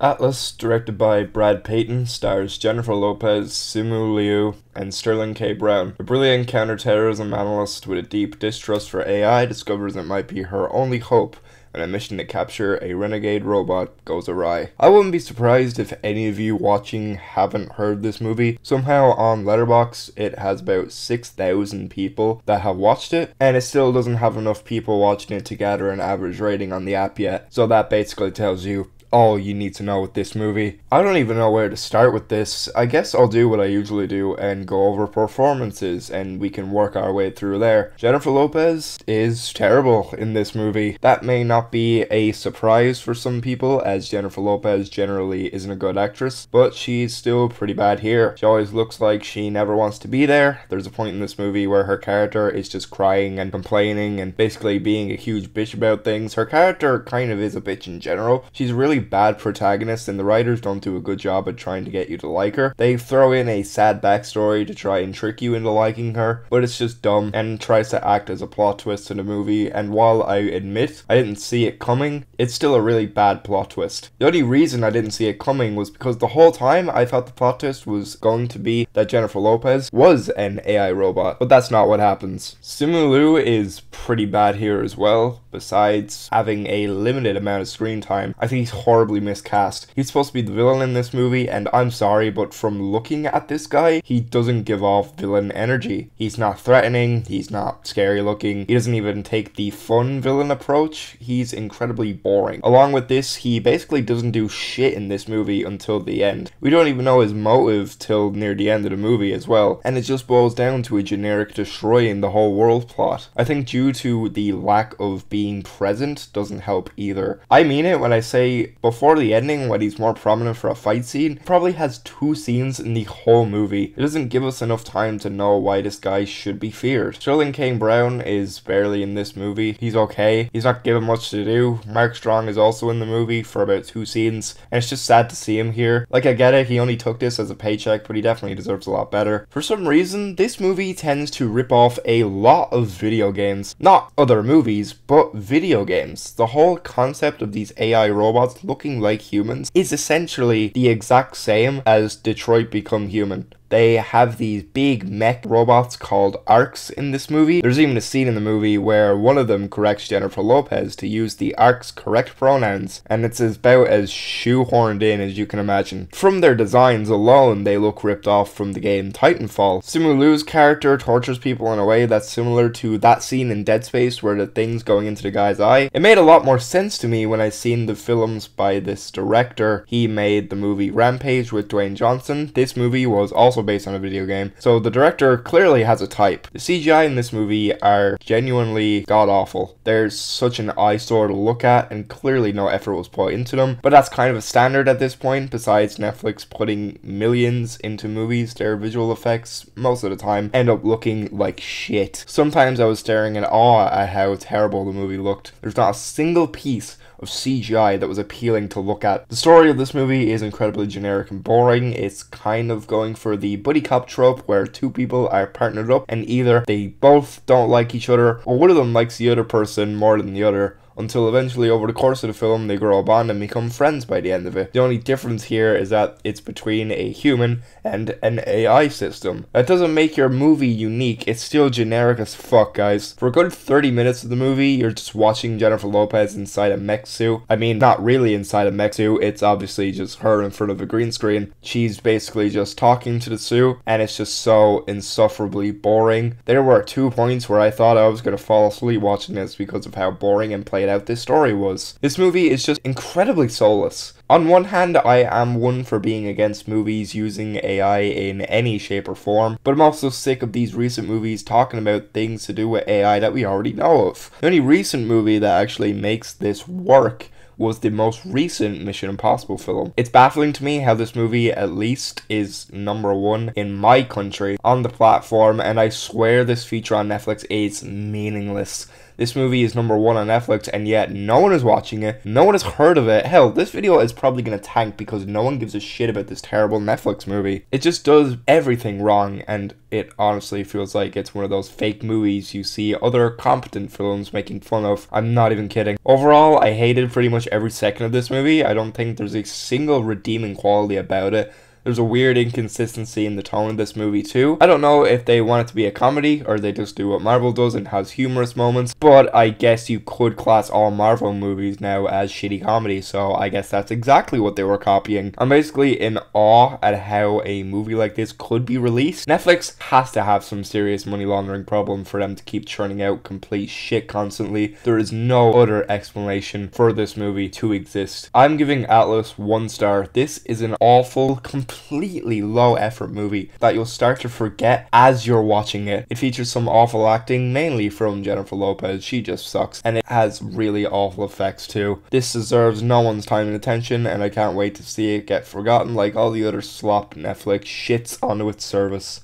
Atlas, directed by Brad Peyton, stars Jennifer Lopez, Simu Liu, and Sterling K. Brown. A brilliant counterterrorism analyst with a deep distrust for AI discovers it might be her only hope when a mission to capture a renegade robot goes awry. I wouldn't be surprised if any of you watching haven't heard this movie. Somehow on Letterboxd it has about 6,000 people that have watched it, and it still doesn't have enough people watching it to gather an average rating on the app yet. So that basically tells you all you need to know with this movie. I don't even know where to start with this. I guess I'll do what I usually do and go over performances and we can work our way through there. Jennifer Lopez is terrible in this movie. That may not be a surprise for some people, as Jennifer Lopez generally isn't a good actress, but she's still pretty bad here. She always looks like she never wants to be there. There's a point in this movie where her character is just crying and complaining and basically being a huge bitch about things. Her character kind of is a bitch in general. She's really bad protagonist and the writers don't do a good job at trying to get you to like her. They throw in a sad backstory to try and trick you into liking her, but it's just dumb and tries to act as a plot twist in the movie, and while I admit I didn't see it coming, it's still a really bad plot twist. The only reason I didn't see it coming was because the whole time I thought the plot twist was going to be that Jennifer Lopez was an AI robot, but that's not what happens. Simu Liu is pretty bad here as well. Besides having a limited amount of screen time, I think he's horribly miscast. He's supposed to be the villain in this movie, and I'm sorry, but from looking at this guy, he doesn't give off villain energy. He's not threatening, he's not scary looking, he doesn't even take the fun villain approach. He's incredibly boring. Along with this, he basically doesn't do shit in this movie until the end. We don't even know his motive till near the end of the movie as well, and it just boils down to a generic destroying the whole world plot. I think due to the lack of being present doesn't help either. I mean it when I say before the ending, when he's more prominent for a fight scene, probably has 2 scenes in the whole movie. It doesn't give us enough time to know why this guy should be feared. Sterling K. Brown is barely in this movie. He's okay. He's not given much to do. Mark Strong is also in the movie for about 2 scenes, and it's just sad to see him here. Like, I get it, he only took this as a paycheck, but he definitely deserves a lot better. For some reason, this movie tends to rip off a lot of video games. Not other movies, but video games. The whole concept of these AI robots looking like humans is essentially the exact same as Detroit Become Human. They have these big mech robots called ARCs in this movie. There's even a scene in the movie where one of them corrects Jennifer Lopez to use the ARC's correct pronouns, and it's about as shoehorned in as you can imagine. From their designs alone, they look ripped off from the game Titanfall. Simu Liu's character tortures people in a way that's similar to that scene in Dead Space where the thing's going into the guy's eye. It made a lot more sense to me when I seen the films by this director. He made the movie Rampage with Dwayne Johnson. This movie was also based on a video game, so the director clearly has a type. The CGI in this movie are genuinely god-awful. There's such an eyesore to look at, and clearly no effort was put into them, but that's kind of a standard at this point. Besides Netflix putting millions into movies, their visual effects most of the time end up looking like shit. Sometimes I was staring in awe at how terrible the movie looked. There's not a single piece of CGI that was appealing to look at. The story of this movie is incredibly generic and boring. It's kind of going for the buddy cop trope where 2 people are partnered up and either they both don't like each other or one of them likes the other person more than the other, until eventually over the course of the film they grow a bond and become friends by the end of it. The only difference here is that it's between a human and an AI system. That doesn't make your movie unique, it's still generic as fuck, guys. For a good 30 minutes of the movie, you're just watching Jennifer Lopez inside a mech suit. I mean, not really inside a mech suit, it's obviously just her in front of a green screen. She's basically just talking to the suit, and it's just so insufferably boring. There were 2 points where I thought I was gonna fall asleep watching this because of how boring and played out this story was. This movie is just incredibly soulless. On one hand, I am one for being against movies using AI in any shape or form, but I'm also sick of these recent movies talking about things to do with AI that we already know of. The only recent movie that actually makes this work was the most recent Mission Impossible film. It's baffling to me how this movie at least is #1 in my country on the platform, and I swear this feature on Netflix is meaningless. This movie is #1 on Netflix, and yet no one is watching it. No one has heard of it. Hell, this video is probably going to tank because no one gives a shit about this terrible Netflix movie. It just does everything wrong, and it honestly feels like it's one of those fake movies you see other competent films making fun of. I'm not even kidding. Overall, I hated pretty much every second of this movie. I don't think there's a single redeeming quality about it. There's a weird inconsistency in the tone of this movie too. I don't know if they want it to be a comedy or they just do what Marvel does and has humorous moments, but I guess you could class all Marvel movies now as shitty comedy, so I guess that's exactly what they were copying. I'm basically in awe at how a movie like this could be released. Netflix has to have some serious money laundering problem for them to keep churning out complete shit constantly. There is no other explanation for this movie to exist. I'm giving Atlas 1 star. This is an awful, completely low effort movie that you'll start to forget as you're watching it. It features some awful acting, mainly from Jennifer Lopez. She just sucks, and it has really awful effects too. This deserves no one's time and attention, and I can't wait to see it get forgotten like all the other slop Netflix shits onto its service.